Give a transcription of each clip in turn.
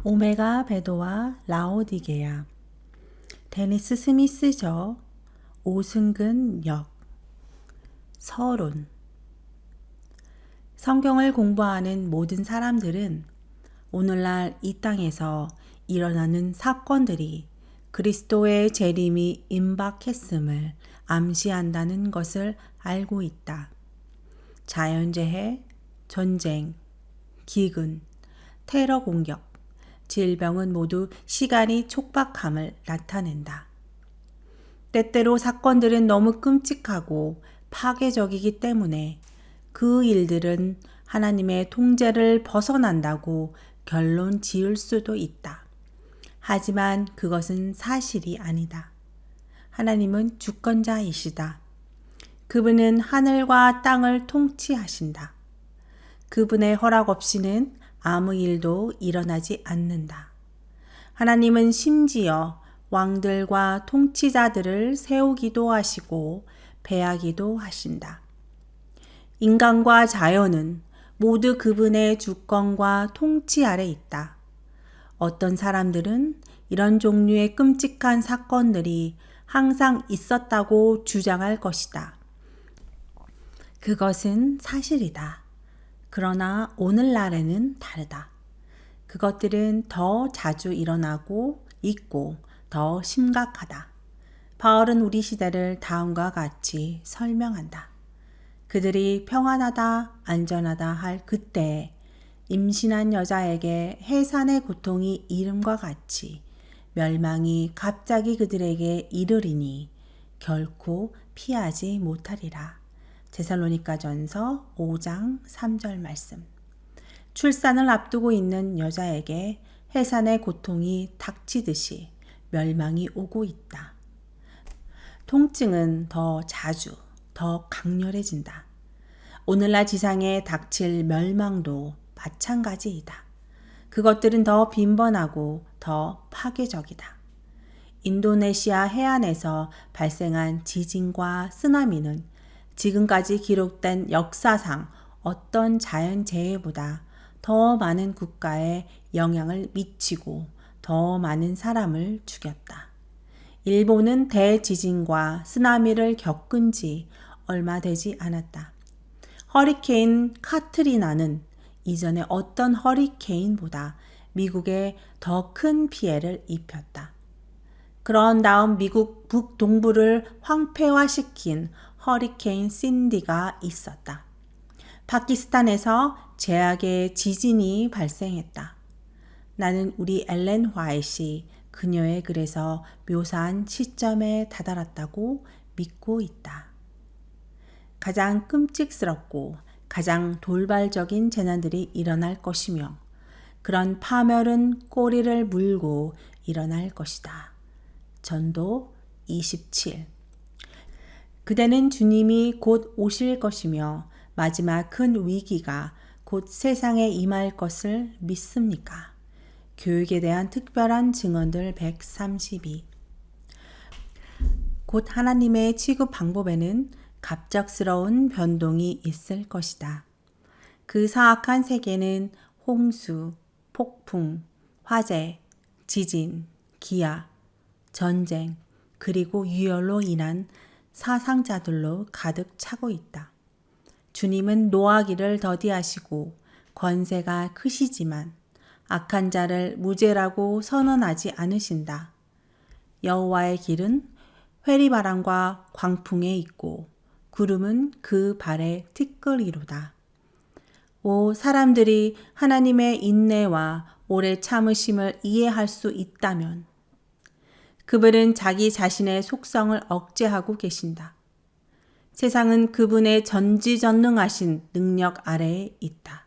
오메가 베도와 라오디게아. 데니스 스미스저. 오승근 역. 서론. 성경을 공부하는 모든 사람들은 오늘날 이 땅에서 일어나는 사건들이 그리스도의 재림이 임박했음을 암시한다는 것을 알고 있다. 자연재해, 전쟁, 기근, 테러 공격, 질병은 모두 시간이 촉박함을 나타낸다. 때때로 사건들은 너무 끔찍하고 파괴적이기 때문에 그 일들은 하나님의 통제를 벗어난다고 결론 지을 수도 있다. 하지만 그것은 사실이 아니다. 하나님은 주권자이시다. 그분은 하늘과 땅을 통치하신다. 그분의 허락 없이는 아무 일도 일어나지 않는다. 하나님은 심지어 왕들과 통치자들을 세우기도 하시고 패하기도 하신다. 인간과 자연은 모두 그분의 주권과 통치 아래 있다. 어떤 사람들은 이런 종류의 끔찍한 사건들이 항상 있었다고 주장할 것이다. 그것은 사실이다. 그러나 오늘날에는 다르다. 그것들은 더 자주 일어나고 있고 더 심각하다. 바울은 우리 시대를 다음과 같이 설명한다. 그들이 평안하다, 안전하다 할 그때에 임신한 여자에게 해산의 고통이 이름과 같이 멸망이 갑자기 그들에게 이르리니 결코 피하지 못하리라. 데살로니가전서 5장 3절 말씀. 출산을 앞두고 있는 여자에게 해산의 고통이 닥치듯이 멸망이 오고 있다. 통증은 더 자주, 더 강렬해진다. 오늘날 지상에 닥칠 멸망도 마찬가지이다. 그것들은 더 빈번하고 더 파괴적이다. 인도네시아 해안에서 발생한 지진과 쓰나미는 지금까지 기록된 역사상 어떤 자연재해보다 더 많은 국가에 영향을 미치고 더 많은 사람을 죽였다. 일본은 대지진과 쓰나미를 겪은 지 얼마 되지 않았다. 허리케인 카트리나는 이전의 어떤 허리케인보다 미국에 더 큰 피해를 입혔다. 그런 다음 미국 북동부를 황폐화시킨 허리케인 신디가 있었다. 파키스탄에서 제약의 지진이 발생했다. 나는 우리 엘렌 화이트이 그녀의 글에서 묘사한 시점에 다다랐다고 믿고 있다. 가장 끔찍스럽고 가장 돌발적인 재난들이 일어날 것이며 그런 파멸은 꼬리를 물고 일어날 것이다. 전도 27. 그대는 주님이 곧 오실 것이며 마지막 큰 위기가 곧 세상에 임할 것을 믿습니까? 교육에 대한 특별한 증언들 132. 곧 하나님의 취급 방법에는 갑작스러운 변동이 있을 것이다. 그 사악한 세계는 홍수, 폭풍, 화재, 지진, 기아, 전쟁, 그리고 유혈로 인한 사상자들로 가득 차고 있다. 주님은 노하기를 더디하시고 권세가 크시지만 악한 자를 무죄라고 선언하지 않으신다. 여호와의 길은 회리바람과 광풍에 있고 구름은 그 발에 티끌이로다. 오 사람들이 하나님의 인내와 오래 참으심을 이해할 수 있다면 그분은 자기 자신의 속성을 억제하고 계신다. 세상은 그분의 전지전능하신 능력 아래에 있다.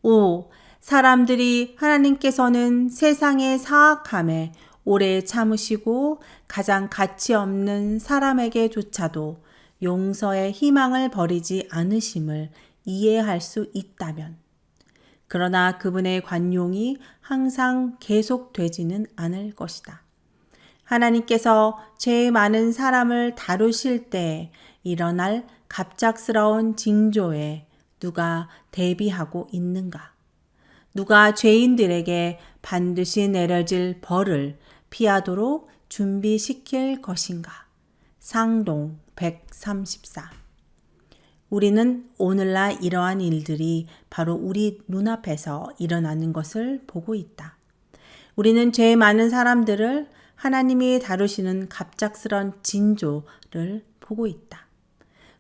오 사람들이 하나님께서는 세상의 사악함에 오래 참으시고 가장 가치 없는 사람에게조차도 용서의 희망을 버리지 않으심을 이해할 수 있다면 그러나 그분의 관용이 항상 계속되지는 않을 것이다. 하나님께서 죄 많은 사람을 다루실 때 일어날 갑작스러운 징조에 누가 대비하고 있는가? 누가 죄인들에게 반드시 내려질 벌을 피하도록 준비시킬 것인가? 상동 134. 우리는 오늘날 이러한 일들이 바로 우리 눈앞에서 일어나는 것을 보고 있다. 우리는 죄 많은 사람들을 하나님이 다루시는 갑작스런 징조를 보고 있다.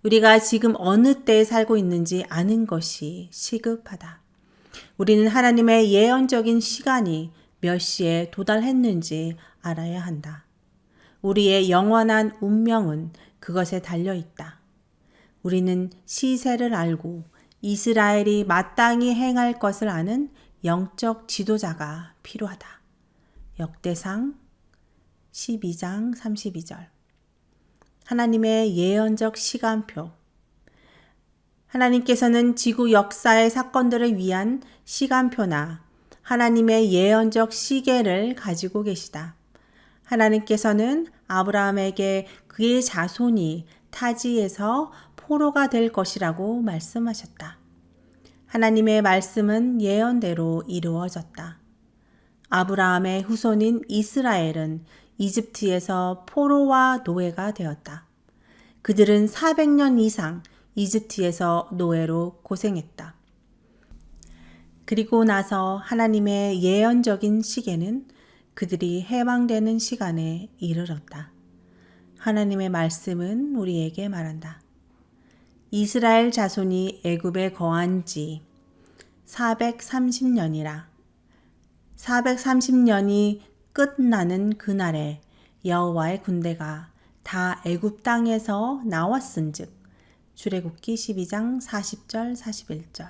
우리가 지금 어느 때에 살고 있는지 아는 것이 시급하다. 우리는 하나님의 예언적인 시간이 몇 시에 도달했는지 알아야 한다. 우리의 영원한 운명은 그것에 달려 있다. 우리는 시세를 알고 이스라엘이 마땅히 행할 것을 아는 영적 지도자가 필요하다. 역대상 12장 32절. 하나님의 예언적 시간표. 하나님께서는 지구 역사의 사건들을 위한 시간표나 하나님의 예언적 시계를 가지고 계시다. 하나님께서는 아브라함에게 그의 자손이 타지에서 포로가 될 것이라고 말씀하셨다. 하나님의 말씀은 예언대로 이루어졌다. 아브라함의 후손인 이스라엘은 이집트에서 포로와 노예가 되었다. 그들은 400년 이상 이집트에서 노예로 고생했다. 그리고 나서 하나님의 예언적인 시계는 그들이 해방되는 시간에 이르렀다. 하나님의 말씀은 우리에게 말한다. 이스라엘 자손이 애굽에 거한 지 430년이라. 430년이 끝나는 그날에 여호와의 군대가 다 애굽 땅에서 나왔은즉 출애굽기 12장 40절 41절.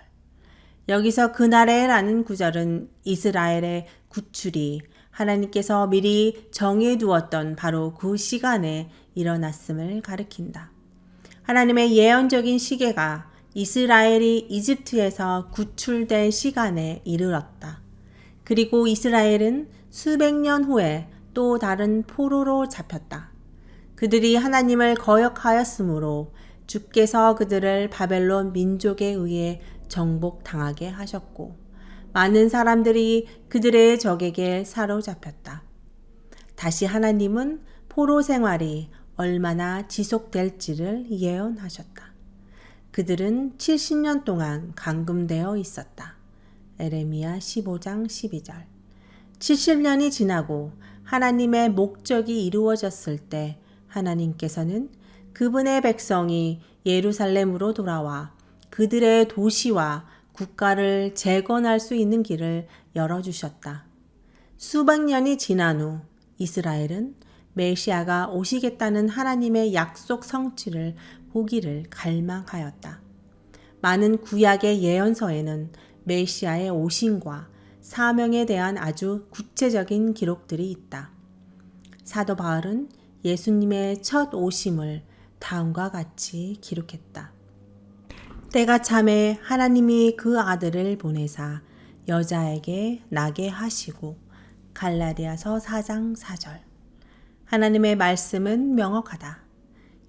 여기서 그날에라는 구절은 이스라엘의 구출이 하나님께서 미리 정해두었던 바로 그 시간에 일어났음을 가리킨다. 하나님의 예언적인 시계가 이스라엘이 이집트에서 구출될 시간에 이르렀다. 그리고 이스라엘은 수백 년 후에 또 다른 포로로 잡혔다. 그들이 하나님을 거역하였으므로 주께서 그들을 바벨론 민족에 의해 정복당하게 하셨고 많은 사람들이 그들의 적에게 사로잡혔다. 다시 하나님은 포로 생활이 얼마나 지속될지를 예언하셨다. 그들은 70년 동안 감금되어 있었다. 에레미야 15장 12절. 70년이 지나고 하나님의 목적이 이루어졌을 때 하나님께서는 그분의 백성이 예루살렘으로 돌아와 그들의 도시와 국가를 재건할 수 있는 길을 열어주셨다. 수백 년이 지난 후 이스라엘은 메시아가 오시겠다는 하나님의 약속 성취를 보기를 갈망하였다. 많은 구약의 예언서에는 메시아의 오심과 사명에 대한 아주 구체적인 기록들이 있다. 사도 바울은 예수님의 첫 오심을 다음과 같이 기록했다. 때가 참에 하나님이 그 아들을 보내사 여자에게 나게 하시고 갈라디아서 4장 4절. 하나님의 말씀은 명확하다.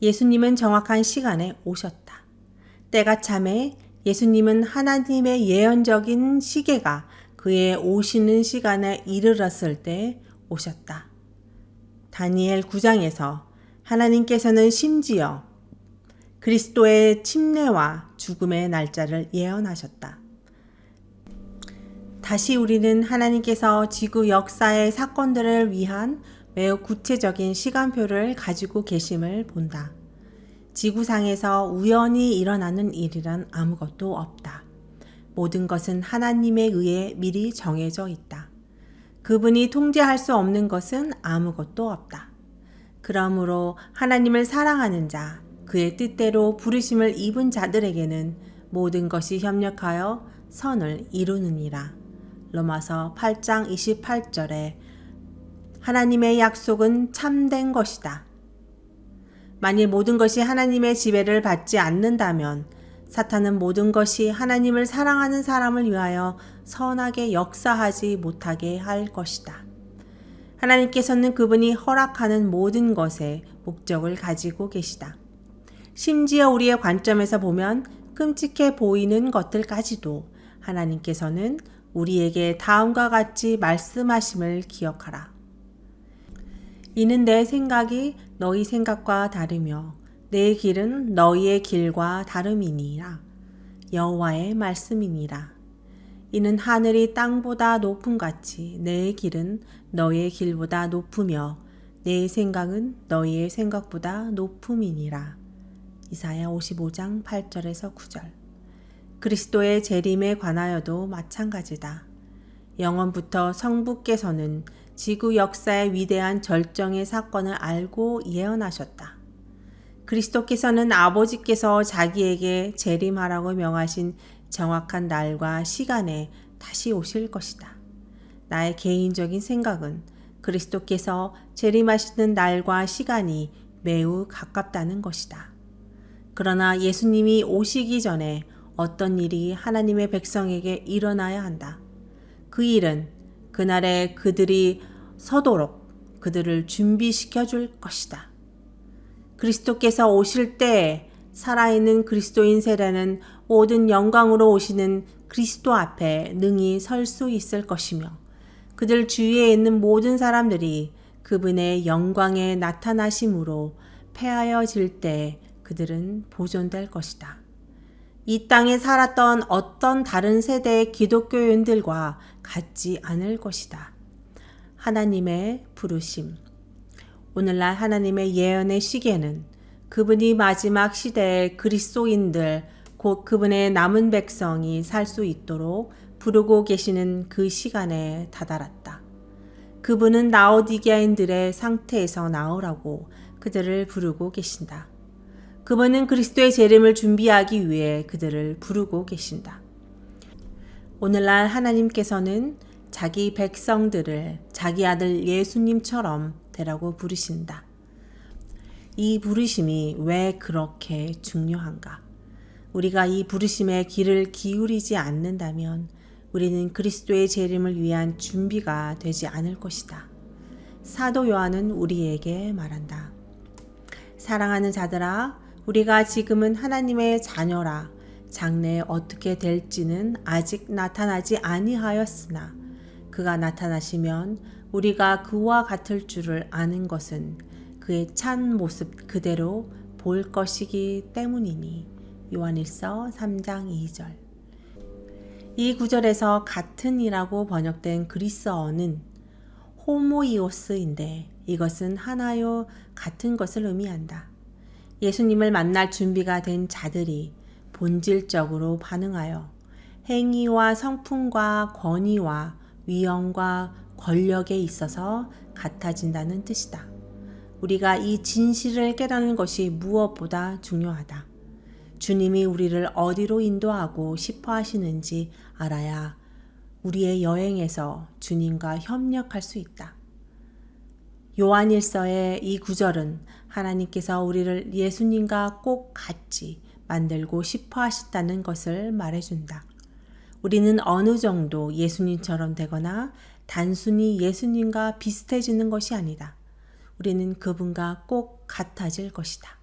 예수님은 정확한 시간에 오셨다. 때가 참에 예수님은 하나님의 예언적인 시계가 그의 오시는 시간에 이르렀을 때 오셨다. 다니엘 9장에서 하나님께서는 심지어 그리스도의 침례와 죽음의 날짜를 예언하셨다. 다시 우리는 하나님께서 지구 역사의 사건들을 위한 매우 구체적인 시간표를 가지고 계심을 본다. 지구상에서 우연히 일어나는 일이란 아무것도 없다. 모든 것은 하나님에 의해 미리 정해져 있다. 그분이 통제할 수 없는 것은 아무것도 없다. 그러므로 하나님을 사랑하는 자, 그의 뜻대로 부르심을 입은 자들에게는 모든 것이 협력하여 선을 이루느니라. 로마서 8장 28절에 하나님의 약속은 참된 것이다. 만일 모든 것이 하나님의 지배를 받지 않는다면 사탄은 모든 것이 하나님을 사랑하는 사람을 위하여 선하게 역사하지 못하게 할 것이다. 하나님께서는 그분이 허락하는 모든 것에 목적을 가지고 계시다. 심지어 우리의 관점에서 보면 끔찍해 보이는 것들까지도 하나님께서는 우리에게 다음과 같이 말씀하심을 기억하라. 이는 내 생각이 너희 생각과 다르며 내 길은 너희의 길과 다름이니라. 여호와의 말씀이니라. 이는 하늘이 땅보다 높음같이 내 길은 너희의 길보다 높으며 내 생각은 너희의 생각보다 높음이니라. 이사야 55장 8절에서 9절. 그리스도의 재림에 관하여도 마찬가지다. 영원부터 성부께서는 지구 역사의 위대한 절정의 사건을 알고 예언하셨다. 그리스도께서는 아버지께서 자기에게 재림하라고 명하신 정확한 날과 시간에 다시 오실 것이다. 나의 개인적인 생각은 그리스도께서 재림하시는 날과 시간이 매우 가깝다는 것이다. 그러나 예수님이 오시기 전에 어떤 일이 하나님의 백성에게 일어나야 한다. 그 일은 그날에 그들이 서도록 그들을 준비시켜 줄 것이다. 그리스도께서 오실 때 살아있는 그리스도인 세례는 모든 영광으로 오시는 그리스도 앞에 능히 설 수 있을 것이며 그들 주위에 있는 모든 사람들이 그분의 영광에 나타나심으로 패하여질 때 그들은 보존될 것이다. 이 땅에 살았던 어떤 다른 세대의 기독교인들과 같지 않을 것이다. 하나님의 부르심. 오늘날 하나님의 예언의 시계는 그분이 마지막 시대의 그리스도인들, 곧 그분의 남은 백성이 살 수 있도록 부르고 계시는 그 시간에 다다랐다. 그분은 라오디게아인들의 상태에서 나오라고 그들을 부르고 계신다. 그분은 그리스도의 재림을 준비하기 위해 그들을 부르고 계신다. 오늘날 하나님께서는 자기 백성들을 자기 아들 예수님처럼 되라고 부르신다. 이 부르심이 왜 그렇게 중요한가? 우리가 이 부르심에 귀를 기울이지 않는다면 우리는 그리스도의 재림을 위한 준비가 되지 않을 것이다. 사도 요한은 우리에게 말한다. 사랑하는 자들아, 우리가 지금은 하나님의 자녀라. 장래에 어떻게 될지는 아직 나타나지 아니하였으나 그가 나타나시면 우리가 그와 같을 줄을 아는 것은 그의 찬 모습 그대로 볼 것이기 때문이니. 요한일서 3장 2절. 이 구절에서 같은이라고 번역된 그리스어는 호모이오스인데 이것은 하나요 같은 것을 의미한다. 예수님을 만날 준비가 된 자들이 본질적으로 반응하여 행위와 성품과 권위와 위엄과 권력에 있어서 같아진다는 뜻이다. 우리가 이 진실을 깨닫는 것이 무엇보다 중요하다. 주님이 우리를 어디로 인도하고 싶어 하시는지 알아야 우리의 여행에서 주님과 협력할 수 있다. 요한일서의 이 구절은 하나님께서 우리를 예수님과 꼭 같이 만들고 싶어 하신다는 것을 말해준다. 우리는 어느 정도 예수님처럼 되거나 단순히 예수님과 비슷해지는 것이 아니다. 우리는 그분과 꼭 같아질 것이다.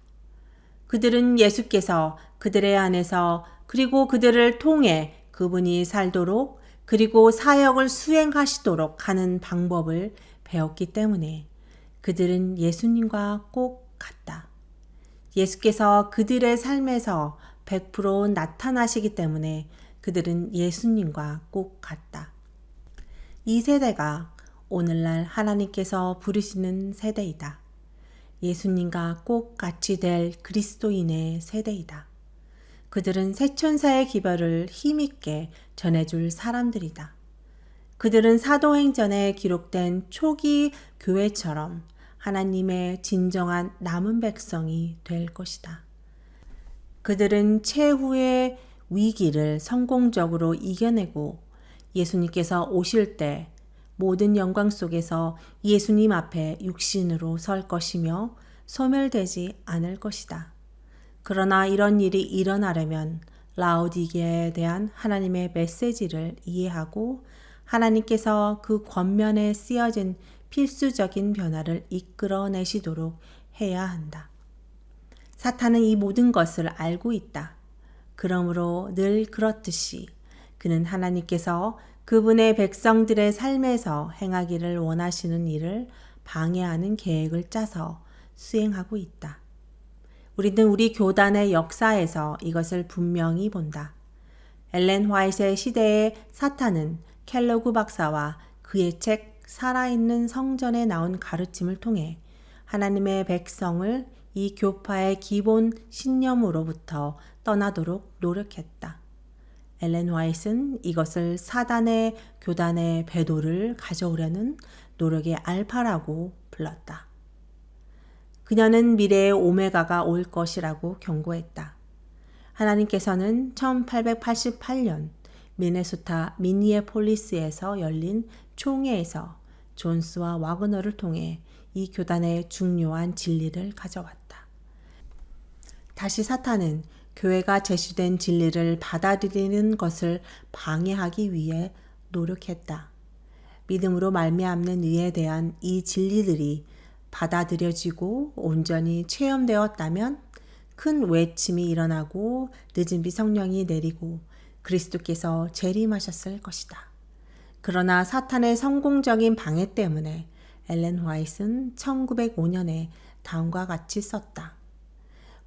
그들은 예수께서 그들의 안에서 그리고 그들을 통해 그분이 살도록 그리고 사역을 수행하시도록 하는 방법을 배웠기 때문에 그들은 예수님과 꼭 같다. 예수께서 그들의 삶에서 100% 나타나시기 때문에 그들은 예수님과 꼭 같다. 이 세대가 오늘날 하나님께서 부르시는 세대이다. 예수님과 꼭 같이 될 그리스도인의 세대이다. 그들은 새천사의 기별을 힘있게 전해줄 사람들이다. 그들은 사도행전에 기록된 초기 교회처럼 하나님의 진정한 남은 백성이 될 것이다. 그들은 최후의 위기를 성공적으로 이겨내고 예수님께서 오실 때 모든 영광 속에서 예수님 앞에 육신으로 설 것이며 소멸되지 않을 것이다. 그러나 이런 일이 일어나려면 라오디게아에 대한 하나님의 메시지를 이해하고 하나님께서 그 권면에 쓰여진 필수적인 변화를 이끌어내시도록 해야 한다. 사탄은 이 모든 것을 알고 있다. 그러므로 늘 그렇듯이 그는 하나님께서 그분의 백성들의 삶에서 행하기를 원하시는 일을 방해하는 계획을 짜서 수행하고 있다. 우리는 우리 교단의 역사에서 이것을 분명히 본다. 엘렌 화이트의 시대의 사탄은 켈로그 박사와 그의 책 살아있는 성전에 나온 가르침을 통해 하나님의 백성을 이 교파의 기본 신념으로부터 떠나도록 노력했다. 엘렌 화이트는 이것을 사단의 교단의 배도를 가져오려는 노력의 알파라고 불렀다. 그녀는 미래의 오메가가 올 것이라고 경고했다. 하나님께서는 1888년 미네소타 미니애폴리스에서 열린 총회에서 존스와 와그너를 통해 이 교단의 중요한 진리를 가져왔다. 다시 사탄은 교회가 제시된 진리를 받아들이는 것을 방해하기 위해 노력했다. 믿음으로 말미암는 의에 대한 이 진리들이 받아들여지고 온전히 체험되었다면 큰 외침이 일어나고 늦은 비 성령이 내리고 그리스도께서 재림하셨을 것이다. 그러나 사탄의 성공적인 방해 때문에 엘렌 화이트는 1905년에 다음과 같이 썼다.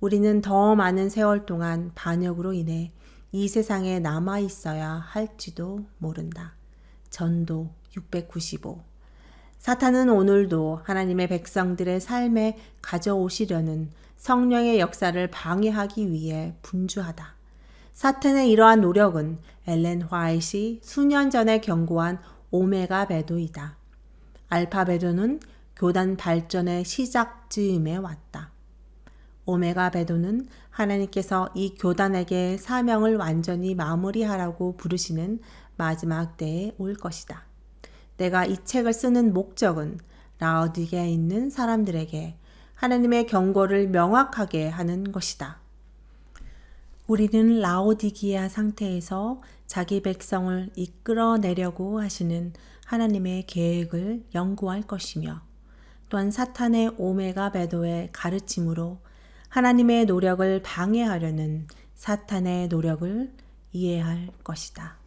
우리는 더 많은 세월 동안 반역으로 인해 이 세상에 남아 있어야 할지도 모른다. 전도 695. 사탄은 오늘도 하나님의 백성들의 삶에 가져오시려는 성령의 역사를 방해하기 위해 분주하다. 사탄의 이러한 노력은 엘렌 화이트이 수년 전에 경고한 오메가 배도이다. 알파 배도는 교단 발전의 시작 즈음에 왔다. 오메가 배도는 하나님께서 이 교단에게 사명을 완전히 마무리하라고 부르시는 마지막 때에 올 것이다. 내가 이 책을 쓰는 목적은 라오디게아에 있는 사람들에게 하나님의 경고를 명확하게 하는 것이다. 우리는 라오디게아 상태에서 자기 백성을 이끌어내려고 하시는 하나님의 계획을 연구할 것이며 또한 사탄의 오메가 배도의 가르침으로 하나님의 노력을 방해하려는 사탄의 노력을 이해할 것이다.